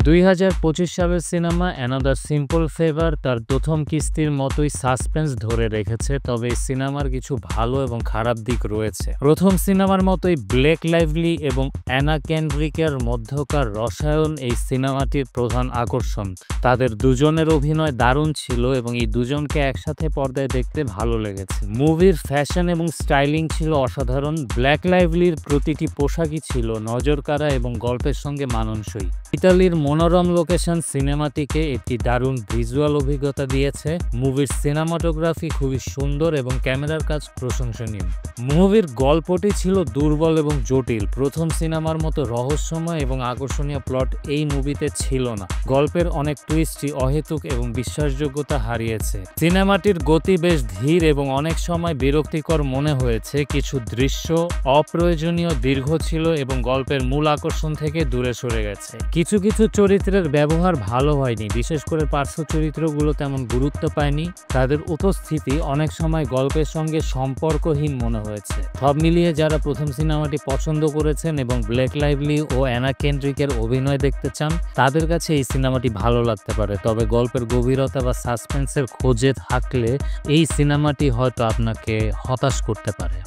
2025 সালের cinema another simple favour তার প্রথম কিস্তির মতোই সাসপেন্স ধরে রেখেছে, তবে এই সিনেমার কিছু ভালো এবং খারাপ দিক রয়েছে। প্রথম সিনেমার মতোই ব্লেক লাইভলি এবং অ্যানা কেন্ড্রিকের মধ্যকার রসায়ন এই সিনেমাটির প্রধান আকর্ষণ। তাদের দুজনের অভিনয় দারুণ ছিল এবং এই দুজনকে একসাথে পর্দায় দেখতে ভালো লেগেছে। মুভির ফ্যাশন এবং স্টাইলিং ছিল অসাধারণ। ব্ল্যাক লাইভলির প্রতিটি পোশাকই ছিল নজরকাড়া এবং গল্পের সঙ্গে মানানসই। ইতালির মনোরম লোকেশন সিনেমাটিকে একটি দারুণ ভিজুয়াল অভিজ্ঞতা দিয়েছে। মুভির সিনেমাটোগ্রাফি খুবই সুন্দর এবং ক্যামেরার কাজ প্রশংসনীয়। মুভির গল্পটি ছিল দুর্বল এবং জটিল। প্রথম সিনেমার মতো রহস্যময় এবং আকর্ষণীয় প্লট এই মুভিতে ছিল না। গল্পের অনেক টুইস্টই অহেতুক এবং বিশ্বাসযোগ্যতা হারিয়েছে। সিনেমাটির গতি বেশ ধীর এবং অনেক সময় বিরক্তিকর মনে হয়েছে। কিছু দৃশ্য অপ্রয়োজনীয় দীর্ঘ ছিল এবং গল্পের মূল আকর্ষণ থেকে দূরে সরে গেছে। কিছু কিছু চরিত্রের ব্যবহার ভালো হয়নি, বিশেষ করে পার্শ্ব চরিত্রগুলো তেমন গুরুত্ব পায়নি। তাদের উপস্থিতি অনেক সময় গল্পের সঙ্গে সম্পর্কহীন মনে হয়েছে। সব মিলিয়ে যারা প্রথম সিনেমাটি পছন্দ করেছেন এবং ব্লেক লাইভলি ও অ্যানা কেন্ড্রিকের অভিনয় দেখতে চান, তাদের কাছে এই সিনেমাটি ভালো লাগতে পারে। তবে গল্পের গভীরতা বা সাসপেন্সের খোঁজে থাকলে এই সিনেমাটি হয়তো আপনাকে হতাশ করতে পারে।